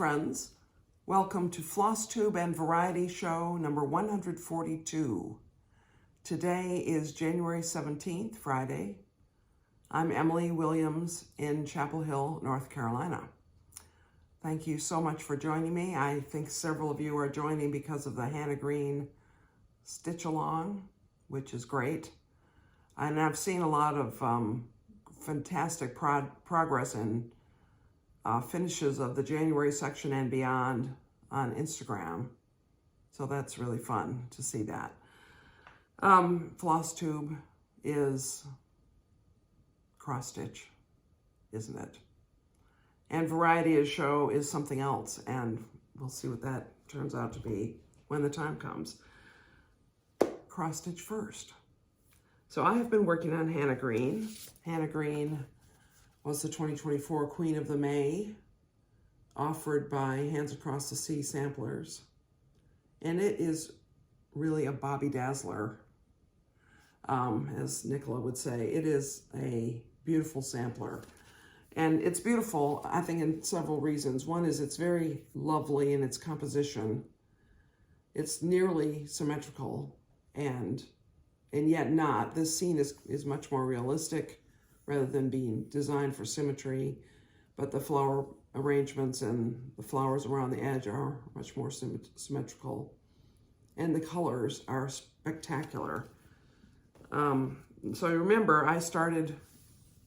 friends. Welcome to Flosstube and Variety Show number 142. Today is January 17th, Friday. I'm Emily Williams in Chapel Hill, North Carolina. Thank you so much for joining me. I think several of you are joining because of the Hannah Green Stitch Along, which is great. And I've seen a lot of fantastic progress in finishes of the January section and beyond on Instagram. So that's really fun to see that. Flosstube is cross stitch, isn't it? And Variety Show is something else, and we'll see what that turns out to be when the time comes. Cross stitch first. So I have been working on Hannah Green. Hannah Green was the 2024 Queen of the May, offered by Hands Across the Sea Samplers. And it is really a Bobby Dazzler, as Nicola would say. It is a beautiful sampler. And it's beautiful, I think, in several reasons. One is it's very lovely in its composition. It's nearly symmetrical, and yet not. This scene is much more realistic rather than being designed for symmetry, but the flower arrangements and the flowers around the edge are much more symmetrical, and the colors are spectacular. So remember, I started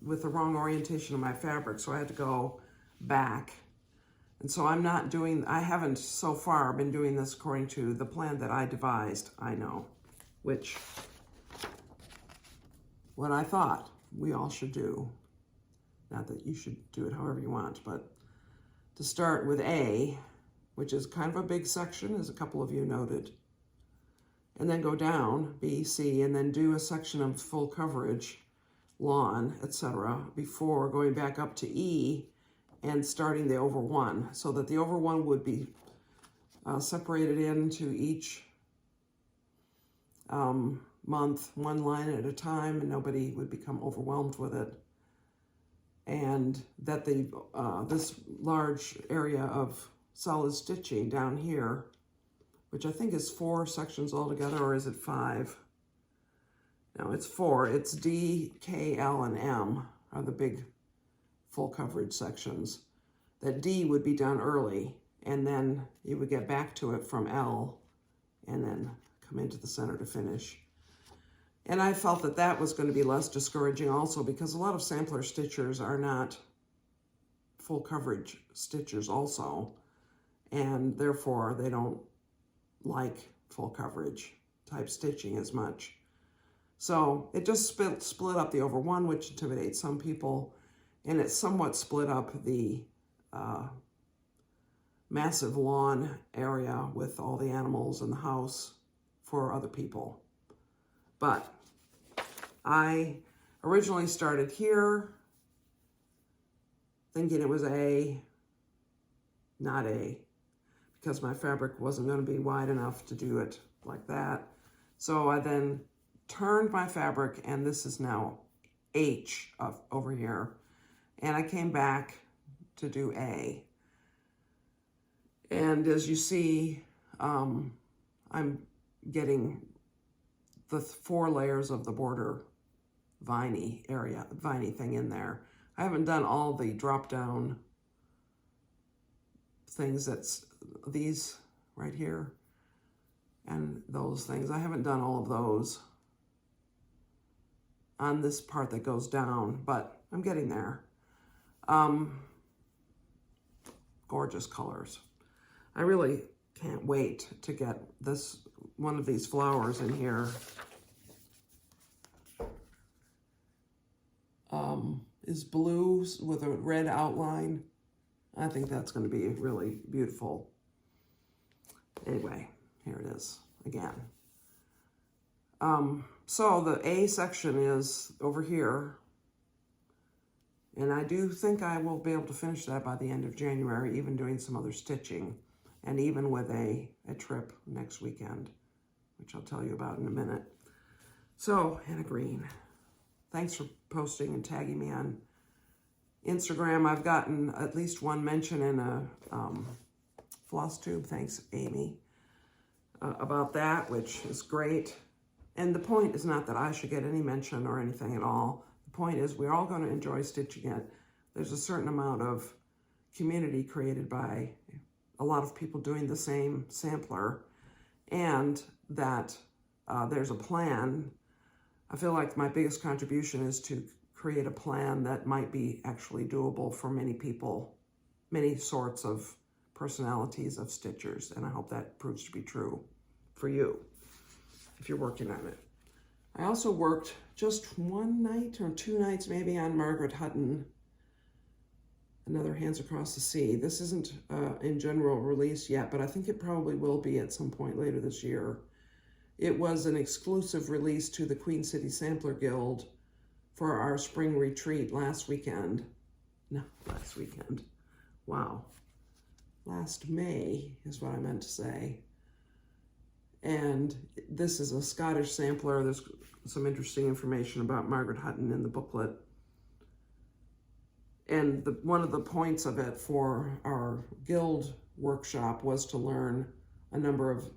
with the wrong orientation of my fabric, so I had to go back. And so I haven't so far been doing this according to the plan that I devised, I know, which what I thought we all should do. Not that you should do it however you want, but to start with A, which is kind of a big section, as a couple of you noted, and then go down, B, C, and then do a section of full coverage, lawn, etc., before going back up to E and starting the over one, so that the over one would be separated into each month, one line at a time, and nobody would become overwhelmed with it. And that this large area of solid stitching down here, which I think is 4 sections altogether, or is it 5? No, it's 4. It's D, K, L, and M are the big full coverage sections. That D would be done early, and then you would get back to it from L, and then come into the center to finish. And I felt that that was going to be less discouraging also, because a lot of sampler stitchers are not full coverage stitchers also, and therefore they don't like full coverage type stitching as much. So it just split up the over one, which intimidates some people, and it somewhat split up the massive lawn area with all the animals in the house for other people. But I originally started here thinking it was A, not A, because my fabric wasn't going to be wide enough to do it like that. So I then turned my fabric, and this is now H over here. And I came back to do A. And as you see, I'm getting the 4 layers of the border viney thing in there. I haven't done all the drop down things, that's these right here and those things. I haven't done all of those on this part that goes down, but I'm getting there. Gorgeous colors. I really can't wait to get this one of these flowers in here. Is blue with a red outline. I think that's going to be really beautiful. Anyway, here it is again. So the A section is over here, and I do think I will be able to finish that by the end of January, even doing some other stitching, and even with a trip next weekend, which I'll tell you about in a minute. So, Hannah Green, thanks for posting and tagging me on Instagram. I've gotten at least one mention in a Flosstube. Thanks, Amy, about that, which is great. And the point is not that I should get any mention or anything at all. The point is we're all going to enjoy stitching it. There's a certain amount of community created by a lot of people doing the same sampler, and that there's a plan. I feel like my biggest contribution is to create a plan that might be actually doable for many people, many sorts of personalities of stitchers, and I hope that proves to be true for you if you're working on it. I also worked just one night or 2 nights maybe on Margaret Hutton, another Hands Across the Sea. This isn't in general release yet, but I think it probably will be at some point later this year. It was an exclusive release to the Queen City Sampler Guild for our spring retreat last weekend. No, last weekend. Wow. Last May is what I meant to say. And this is a Scottish sampler. There's some interesting information about Margaret Hutton in the booklet. And one of the points of it for our guild workshop was to learn a number of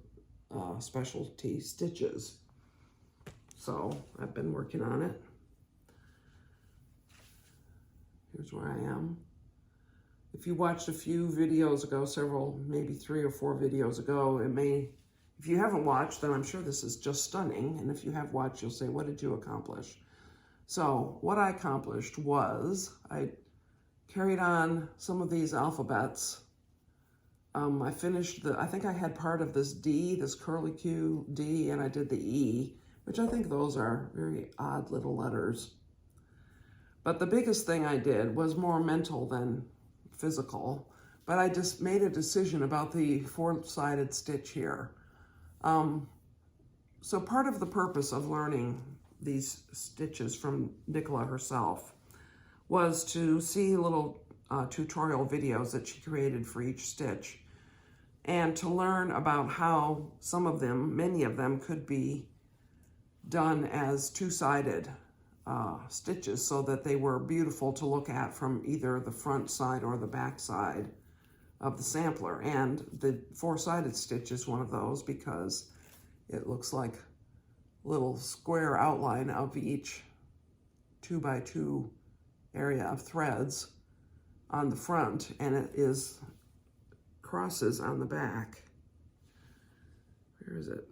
specialty stitches. So I've been working on it. Here's where I am. If you watched a few videos ago, several, maybe 3 or 4 videos ago, it may, if you haven't watched, then I'm sure this is just stunning. And if you have watched, you'll say, what did you accomplish? So what I accomplished was I carried on some of these alphabets. I finished I think I had part of this D, this curlicue D, and I did the E, which I think those are very odd little letters. But the biggest thing I did was more mental than physical, but I just made a decision about the 4-sided stitch here. So part of the purpose of learning these stitches from Nicola herself was to see little tutorial videos that she created for each stitch, and to learn about how some of them, many of them, could be done as 2-sided stitches so that they were beautiful to look at from either the front side or the back side of the sampler. And the 4-sided stitch is one of those because it looks like a little square outline of each 2x2 area of threads on the front, and it is crosses on the back. Where is it?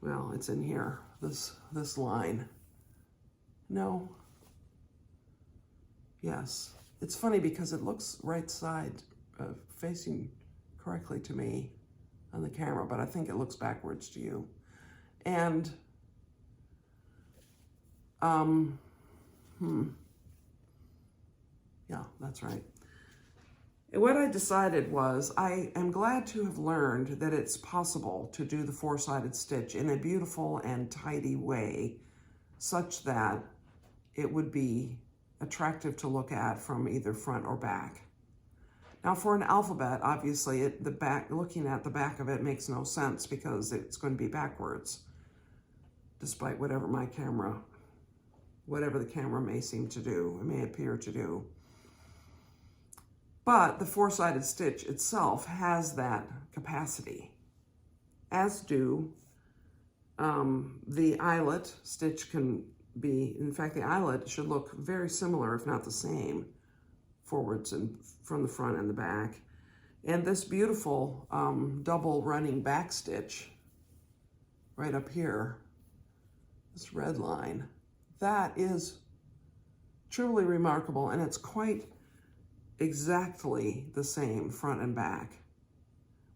Well, it's in here, this line. No. Yes. It's funny because it looks right side facing correctly to me on the camera, but I think it looks backwards to you. And yeah, that's right. And what I decided was I am glad to have learned that it's possible to do the 4-sided stitch in a beautiful and tidy way such that it would be attractive to look at from either front or back. Now for an alphabet, obviously looking at the back of it makes no sense because it's going to be backwards, despite whatever the camera may seem to do, it may appear to do. But the 4-sided stitch itself has that capacity, as do the eyelet stitch can be. In fact, the eyelet should look very similar, if not the same, forwards and from the front and the back. And this beautiful double running back stitch right up here, this red line, that is truly remarkable, and it's quite exactly the same front and back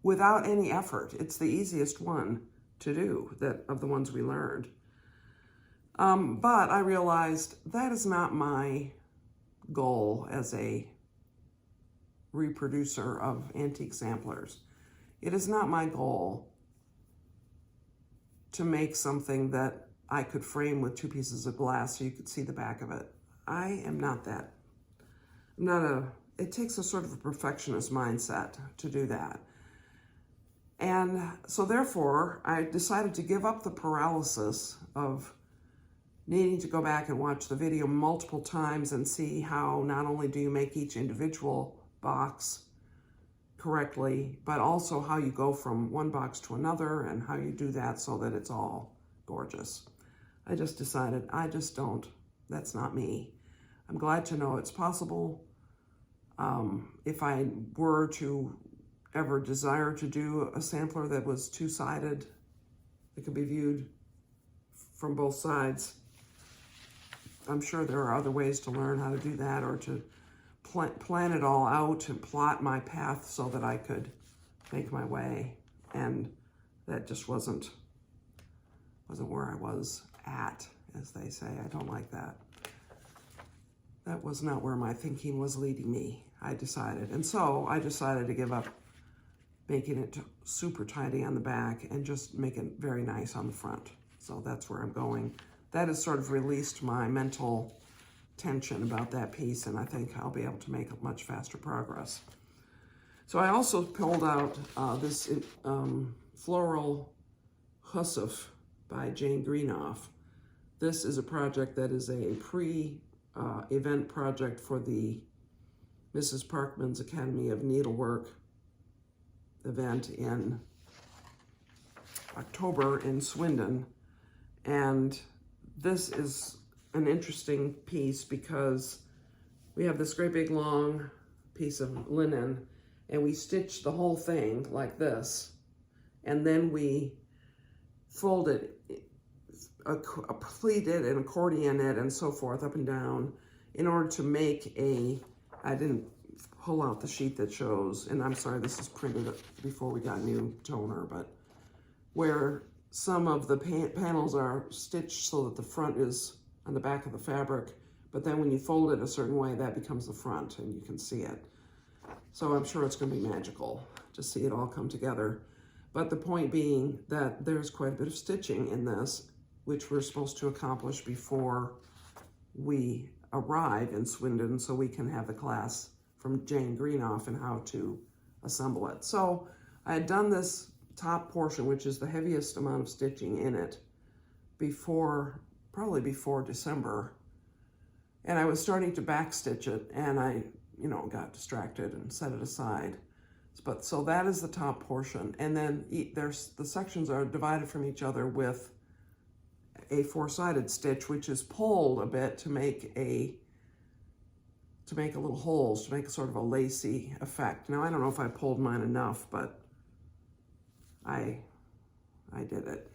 without any effort. It's the easiest one to do of the ones we learned. But I realized that is not my goal as a reproducer of antique samplers. It is not my goal to make something that I could frame with 2 pieces of glass so you could see the back of it. I am not that. It takes a sort of a perfectionist mindset to do that. And so therefore, I decided to give up the paralysis of needing to go back and watch the video multiple times and see how not only do you make each individual box correctly, but also how you go from one box to another and how you do that so that it's all gorgeous. I just decided that's not me. I'm glad to know it's possible. If I were to ever desire to do a sampler that was two-sided, it could be viewed from both sides. I'm sure there are other ways to learn how to do that, or to plan it all out and plot my path so that I could make my way. And that just wasn't where I was at, as they say. I don't like that. That was not where my thinking was leading me, I decided. And so I decided to give up making it super tidy on the back and just make it very nice on the front. So that's where I'm going. That has sort of released my mental tension about that piece, and I think I'll be able to make much faster progress. So I also pulled out this Floral Hussif by Jane Greenoff. This is a project that is a pre-event project for the Mrs. Parkman's Academy of Needlework event in October in Swindon. And this is an interesting piece because we have this great big long piece of linen and we stitch the whole thing like this, and then we fold it, pleat it and accordion it and so forth up and down in order to make I didn't pull out the sheet that shows, and I'm sorry, this is printed before we got new toner, but where some of the panels are stitched so that the front is on the back of the fabric, but then when you fold it a certain way, that becomes the front and you can see it. So I'm sure it's going to be magical to see it all come together. But the point being that there's quite a bit of stitching in this, which we're supposed to accomplish before we arrive in Swindon so we can have the class from Jane Greenoff and how to assemble it. So I had done this top portion, which is the heaviest amount of stitching in it, probably before December. And I was starting to backstitch it, and I, got distracted and set it aside. So that is the top portion. And then the sections are divided from each other with a four-sided stitch, which is pulled a bit to make little holes, to make a sort of a lacy effect. Now, I don't know if I pulled mine enough, but I did it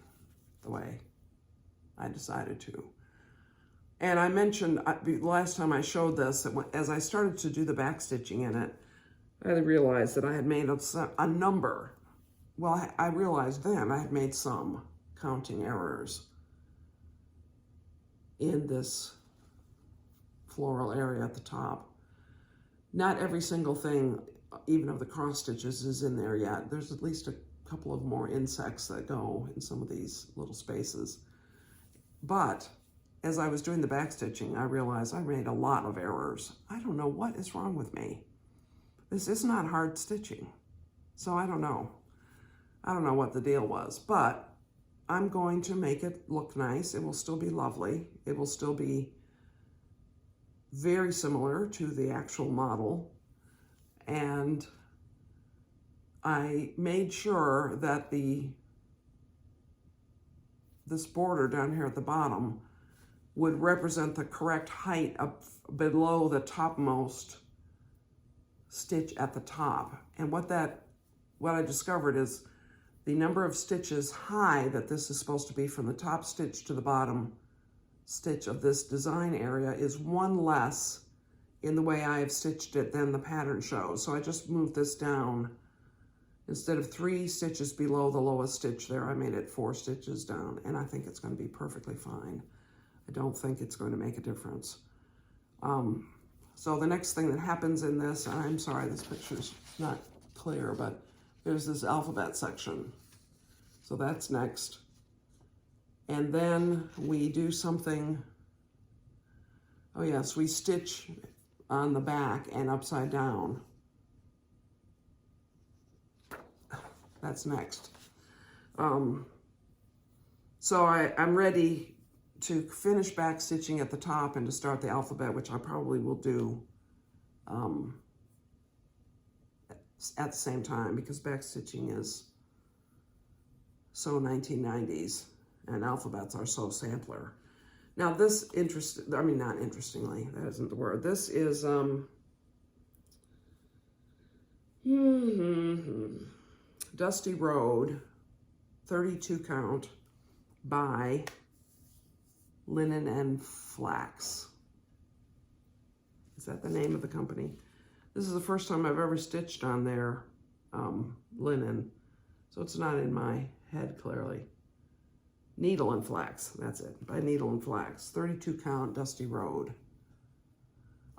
the way I decided to. And I mentioned the last time I showed this, that as I started to do the back stitching in it, I realized that I had made a number. Well, I realized then I had made some counting errors in this floral area at the top. Not every single thing, even of the cross stitches, is in there yet. There's at least a couple of more insects that go in some of these little spaces. But as I was doing the back stitching, I realized I made a lot of errors. I don't know what is wrong with me. This is not hard stitching, so I don't know. I don't know what the deal was, but I'm going to make it look nice. It will still be lovely. It will still be very similar to the actual model. And I made sure that this border down here at the bottom would represent the correct height up below the topmost stitch at the top. And what I discovered is the number of stitches high that this is supposed to be from the top stitch to the bottom stitch of this design area is one less in the way I have stitched it than the pattern shows. So I just moved this down. Instead of 3 stitches below the lowest stitch there, I made it 4 stitches down, and I think it's going to be perfectly fine. I don't think it's going to make a difference. So the next thing that happens in this, and I'm sorry this picture's not clear, but there's this alphabet section. So that's next. And then we do something, oh yes, we stitch on the back and upside down. That's next. So I'm ready to finish back stitching at the top and to start the alphabet, which I probably will do at the same time because backstitching is so 1990s and alphabets are so sampler. Now this not interestingly, that isn't the word. This is Dusty Road, 32 count by Linen and Flax. Is that the name of the company? This is the first time I've ever stitched on their linen, so it's not in my head clearly. Needle and Flax, that's it, by Needle and Flax, 32 count Dusty Road.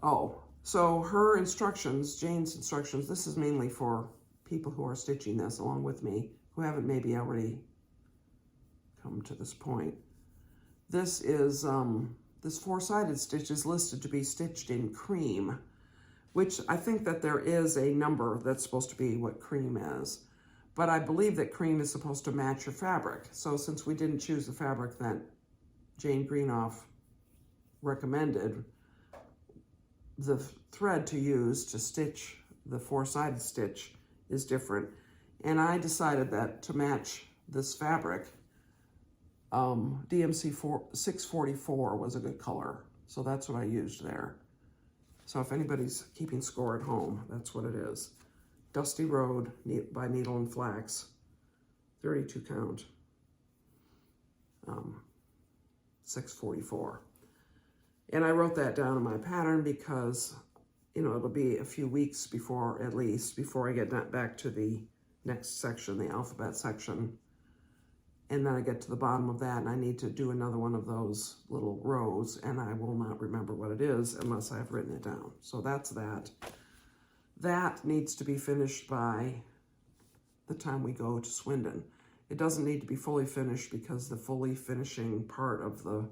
Oh, so her instructions, Jane's instructions, this is mainly for people who are stitching this along with me, who haven't maybe already come to this point. This is, this four-sided stitch is listed to be stitched in cream, which I think that there is a number that's supposed to be what cream is. But I believe that cream is supposed to match your fabric. So since we didn't choose the fabric that Jane Greenoff recommended, the thread to use to stitch the four-sided stitch is different. And I decided that to match this fabric, DMC 644 was a good color. So that's what I used there. So if anybody's keeping score at home, that's what it is. Dusty Road by Needle and Flax, 32 count, 644. And I wrote that down in my pattern because, you know, it'll be a few weeks before, at least, before I get back to the next section, the alphabet section. And then I get to the bottom of that and I need to do another one of those little rows and I will not remember what it is unless I've written it down. So that's that. That needs to be finished by the time we go to Swindon. It doesn't need to be fully finished because the fully finishing part of the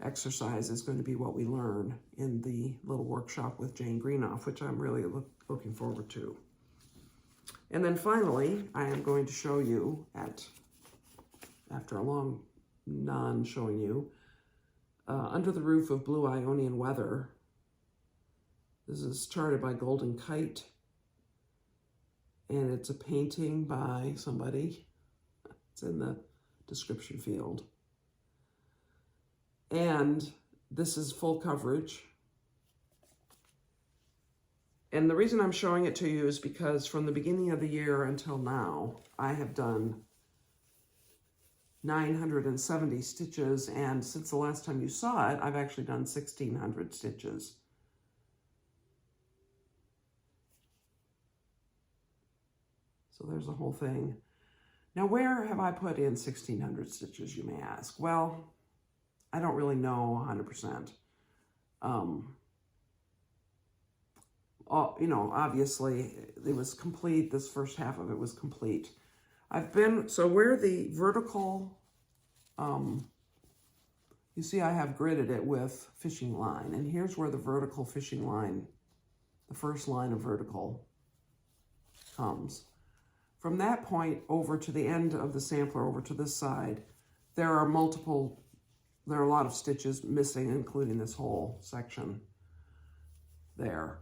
exercise is going to be what we learn in the little workshop with Jane Greenoff, which I'm really looking forward to. And then finally, I am going to show you after a long non-showing you, Under the Roof of Blue Ionian Weather. This is charted by Golden Kite, and it's a painting by somebody. It's in the description field. And this is full coverage. And the reason I'm showing it to you is because from the beginning of the year until now, I have done 970 stitches, and since the last time you saw it, I've actually done 1,600 stitches. So there's the whole thing. Now, where have I put in 1,600 stitches, you may ask? Well, I don't really know 100%. You know, obviously, it was complete. This first half of it was complete. So where the vertical, you see I have gridded it with fishing line. And here's where the vertical fishing line, the first line of vertical comes. From that point over to the end of the sampler, over to this side, there are a lot of stitches missing, including this whole section there.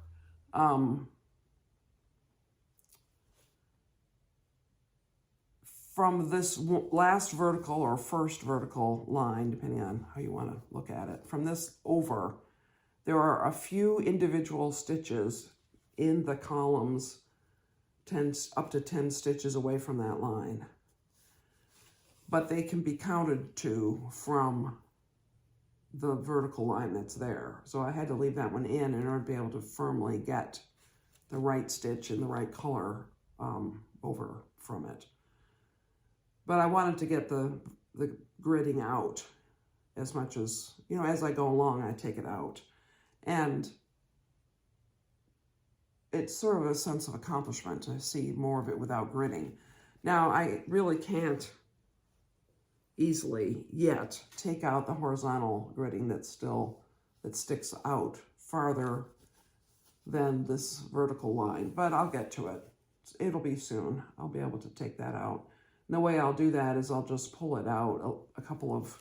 From this last vertical or first vertical line, depending on how you want to look at it, from this over, there are a few individual stitches in the columns, up to 10 stitches away from that line. But they can be counted to from the vertical line that's there. So I had to leave that one in order to be able to firmly get the right stitch in the right color over from it. But I wanted to get the gridding out as much as, you know, as I go along, I take it out. And it's sort of a sense of accomplishment to see more of it without gridding. Now, I really can't easily yet take out the horizontal gridding that sticks out farther than this vertical line, but I'll get to it. It'll be soon. I'll be able to take that out. And the way I'll do that is I'll just pull it out a couple of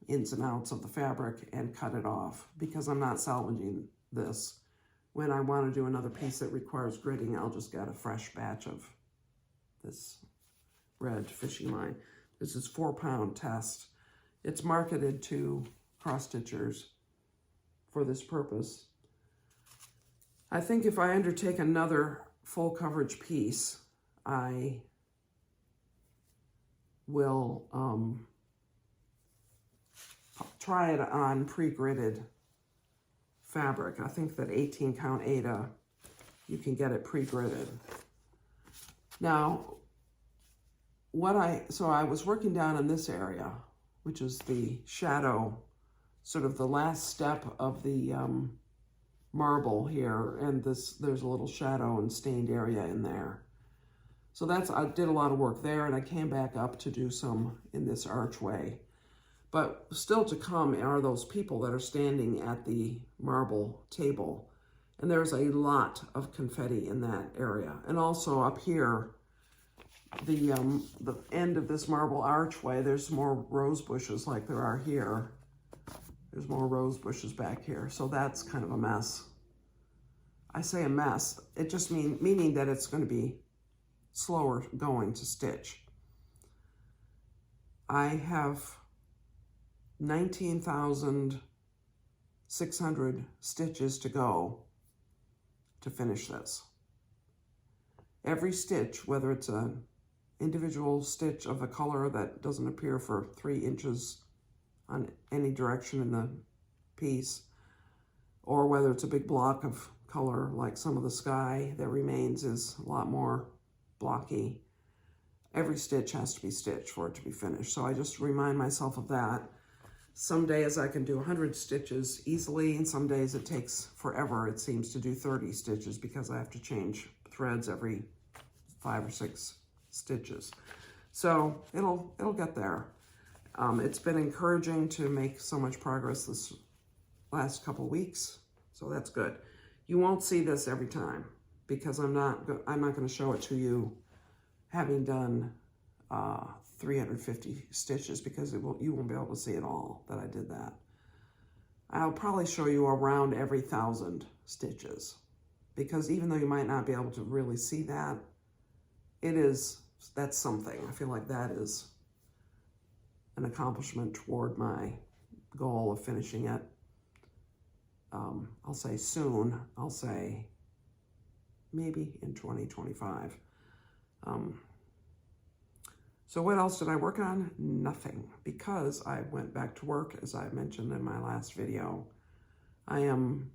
ins and outs of the fabric and cut it off because I'm not salvaging this. when I want to do another piece that requires gridding, I'll just get a fresh batch of this red fishing line. This is 4-pound test. It's marketed to cross-stitchers for this purpose. I think if I undertake another full coverage piece, I will try it on pre-gridded fabric. I think that 18 count Aida, you can get it pre-gridded. Now, so I was working down in this area, which is the shadow, sort of the last step of the marble here, and there's a little shadow and stained area in there. So I did a lot of work there, and I came back up to do some in this archway. But still to come are those people that are standing at the marble table. And there's a lot of confetti in that area. And also up here, the end of this marble archway, there's more rose bushes like there are here. There's more rose bushes back here. So that's kind of a mess. I say a mess. It just meaning that it's going to be slower going to stitch. I have 19,600 stitches to go to finish this. Every stitch, whether it's an individual stitch of a color that doesn't appear for 3 inches on any direction in the piece, or whether it's a big block of color like some of the sky that remains is a lot more blocky. Every stitch has to be stitched for it to be finished. So I just remind myself of that. Some days I can do 100 stitches easily, and some days it takes forever, it seems, to do 30 stitches because I have to change threads every 5 or 6 stitches. So it'll get there. It's been encouraging to make so much progress this last couple weeks, so that's good. You won't see this every time because I'm not going to show it to you having done 350 stitches because you won't be able to see it all that I did that. I'll probably show you around every 1,000 stitches because even though you might not be able to really see that, that's something. I feel like that is an accomplishment toward my goal of finishing it. I'll say soon. I'll say maybe in 2025. So what else did I work on? Nothing, because I went back to work, as I mentioned in my last video. I am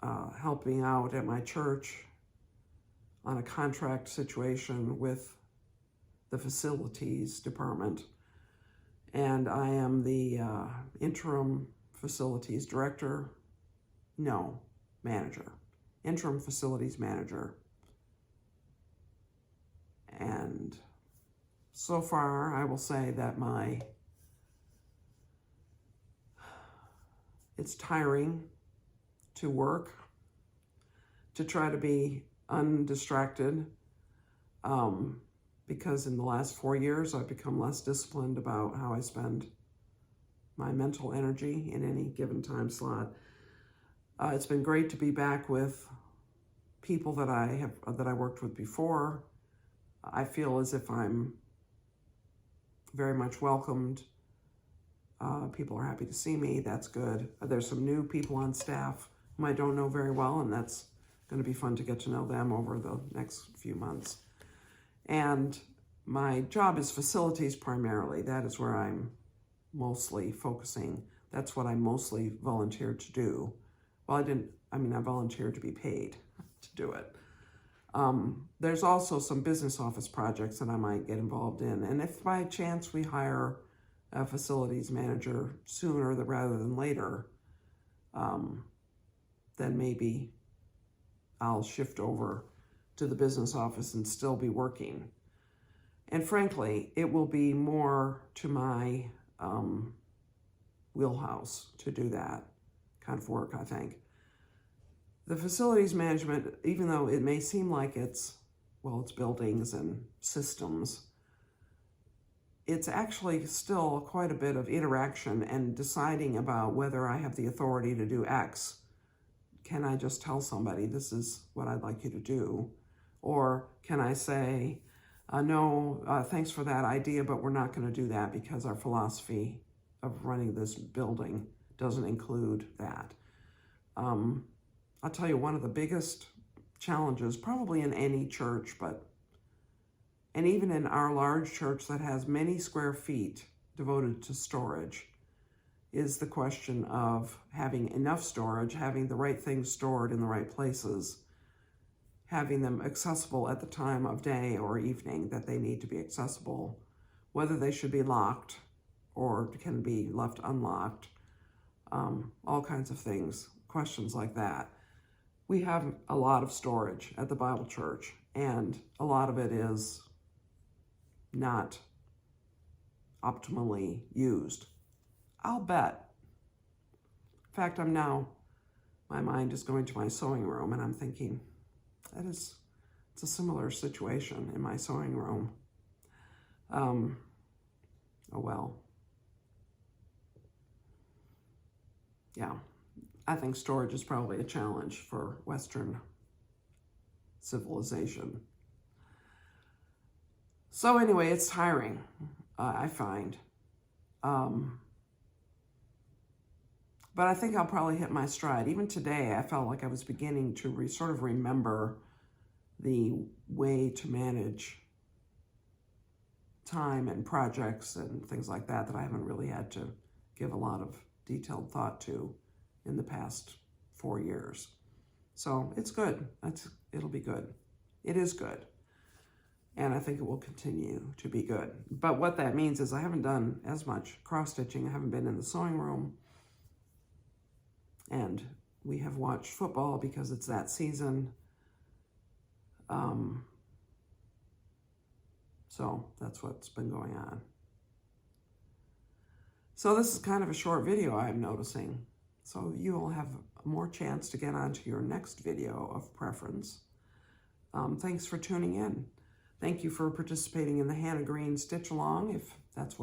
helping out at my church on a contract situation with the facilities department, and I am the interim facilities director, manager, interim facilities manager. And so far, I will say that it's tiring to work, to try to be undistracted, because in the last 4 years, I've become less disciplined about how I spend my mental energy in any given time slot. It's been great to be back with people that I worked with before. I feel as if I'm very much welcomed. People are happy to see me. That's good. There's some new people on staff whom I don't know very well, and that's going to be fun to get to know them over the next few months. And my job is facilities primarily. That is where I'm mostly focusing. That's what I mostly volunteered to do. Well, I volunteered to be paid to do it. There's also some business office projects that I might get involved in. And if by chance we hire a facilities manager sooner rather than later, then maybe I'll shift over to the business office and still be working. And frankly, it will be more to my wheelhouse to do that kind of work, I think. The facilities management, even though it may seem like it's buildings and systems, it's actually still quite a bit of interaction and deciding about whether I have the authority to do X. can I just tell somebody this is what I'd like you to do? Or can I say, no, thanks for that idea, but we're not going to do that because our philosophy of running this building doesn't include that. I'll tell you, one of the biggest challenges, probably in any church, and even in our large church that has many square feet devoted to storage, is the question of having enough storage, having the right things stored in the right places, having them accessible at the time of day or evening that they need to be accessible, whether they should be locked or can be left unlocked, all kinds of things, questions like that. We have a lot of storage at the Bible Church, and a lot of it is not optimally used. I'll bet. In fact, my mind is going to my sewing room, and I'm thinking, it's a similar situation in my sewing room. Oh well. Yeah, I think storage is probably a challenge for Western civilization. So anyway, it's tiring, I find. But I think I'll probably hit my stride. Even today, I felt like I was beginning to sort of remember the way to manage time and projects and things like that I haven't really had to give a lot of detailed thought to in the past 4 years. So it's good. It'll be good. It is good. And I think it will continue to be good. But what that means is I haven't done as much cross-stitching. I haven't been in the sewing room. And we have watched football because it's that season. So that's what's been going on. So this is kind of a short video, I'm noticing. So you will have more chance to get onto your next video of preference. Thanks for tuning in. Thank you for participating in the Hannah Green Stitch Along, if that's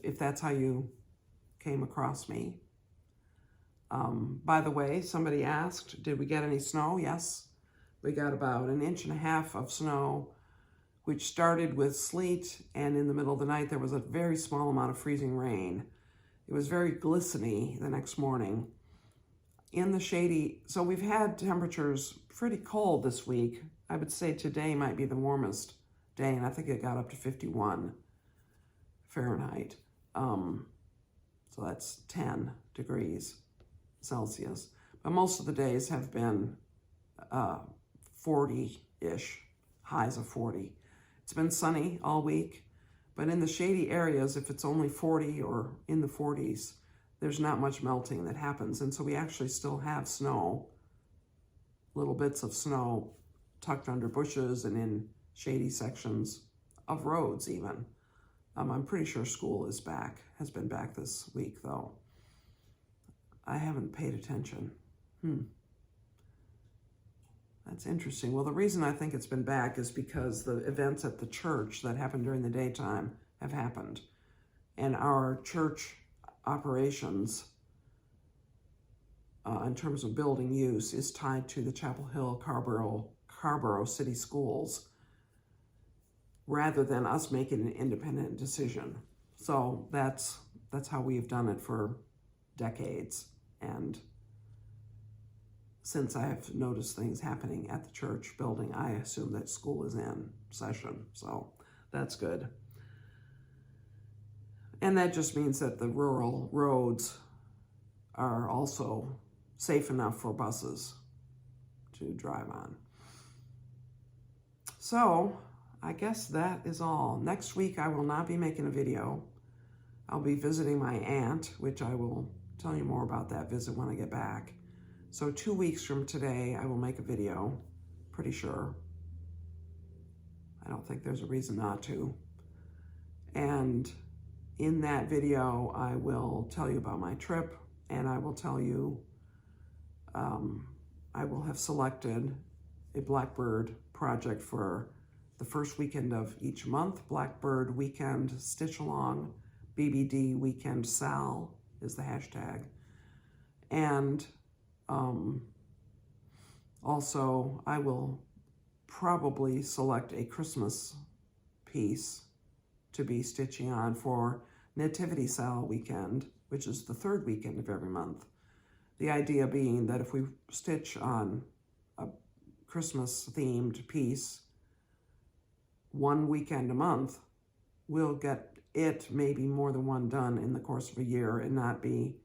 if that's how you came across me. By the way, somebody asked, did we get any snow? Yes, we got about 1.5 inches of snow, which started with sleet, and in the middle of the night there was a very small amount of freezing rain. It was very glistening the next morning. In the shady, so we've had temperatures pretty cold this week. I would say today might be the warmest day, and I think it got up to 51 Fahrenheit. So that's 10 degrees Celsius. But most of the days have been 40-ish, highs of 40. It's been sunny all week, but in the shady areas, if it's only 40 or in the 40s, there's not much melting that happens. And so we actually still have snow, little bits of snow tucked under bushes and in shady sections of roads even. I'm pretty sure school has been back this week though. I haven't paid attention. That's interesting. Well, the reason I think it's been back is because the events at the church that happened during the daytime have happened. And our church operations, in terms of building use, is tied to the Chapel Hill Carborough City Schools, rather than us making an independent decision. So that's how we've done it for decades. And since I have noticed things happening at the church building, I assume that school is in session. So that's good. And that just means that the rural roads are also safe enough for buses to drive on. So I guess that is all. Next week, I will not be making a video. I'll be visiting my aunt, which I will tell you more about that visit when I get back. So 2 weeks from today, I will make a video, pretty sure. I don't think there's a reason not to. And in that video, I will tell you about my trip, and I will tell you, I will have selected a Blackbird project for the first weekend of each month. Blackbird Weekend Stitch Along, BBD Weekend Sal is the hashtag. And Also, I will probably select a Christmas piece to be stitching on for Nativity Sale weekend, which is the third weekend of every month. The idea being that if we stitch on a Christmas themed piece one weekend a month, we'll get it maybe more than one done in the course of a year and not be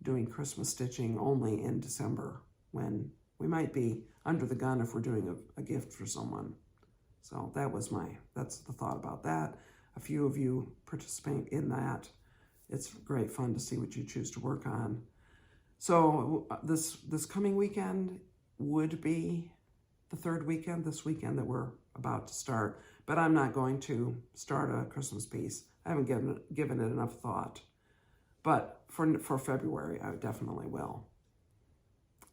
doing Christmas stitching only in December, when we might be under the gun if we're doing a gift for someone. So that's the thought about that. A few of you participate in that. It's great fun to see what you choose to work on. So this coming weekend would be the third weekend, this weekend that we're about to start, but I'm not going to start a Christmas piece. I haven't given it enough thought, but for February, I definitely will.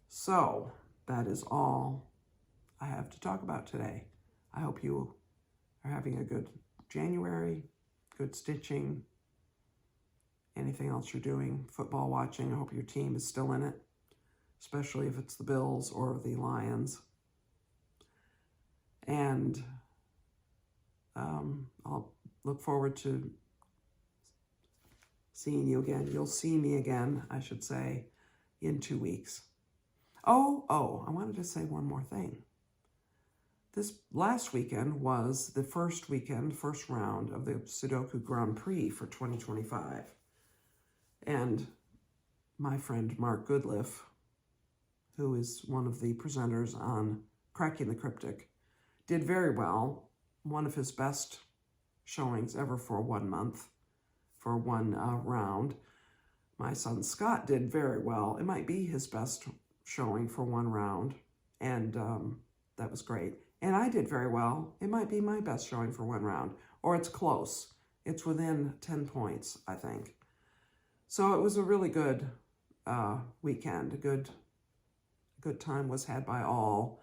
So that is all I have to talk about today. I hope you are having a good January, good stitching, anything else you're doing, football watching. I hope your team is still in it, especially if it's the Bills or the Lions. And I'll look forward to seeing you again. You'll see me again, I should say, in 2 weeks. Oh, I wanted to say one more thing. This last weekend was the first round of the Sudoku Grand Prix for 2025. And my friend Mark Goodliff, who is one of the presenters on Cracking the Cryptic, did very well. One of his best showings ever for 1 month, for one round. My son Scott did very well. It might be his best showing for one round, and that was great. And I did very well. It might be my best showing for one round, or it's close. It's within 10 points, I think. So it was a really good weekend. A good time was had by all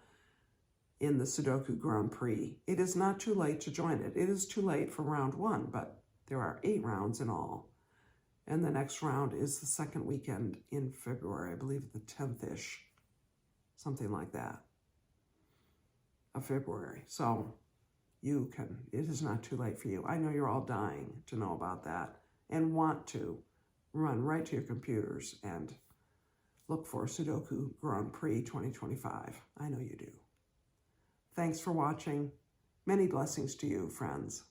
in the Sudoku Grand Prix. It is not too late to join it. It is too late for round 1, but there are 8 rounds in all. And the next round is the second weekend in February, I believe the 10th-ish, something like that, of February. So it is not too late for you. I know you're all dying to know about that and want to run right to your computers and look for Sudoku Grand Prix 2025. I know you do. Thanks for watching. Many blessings to you, friends.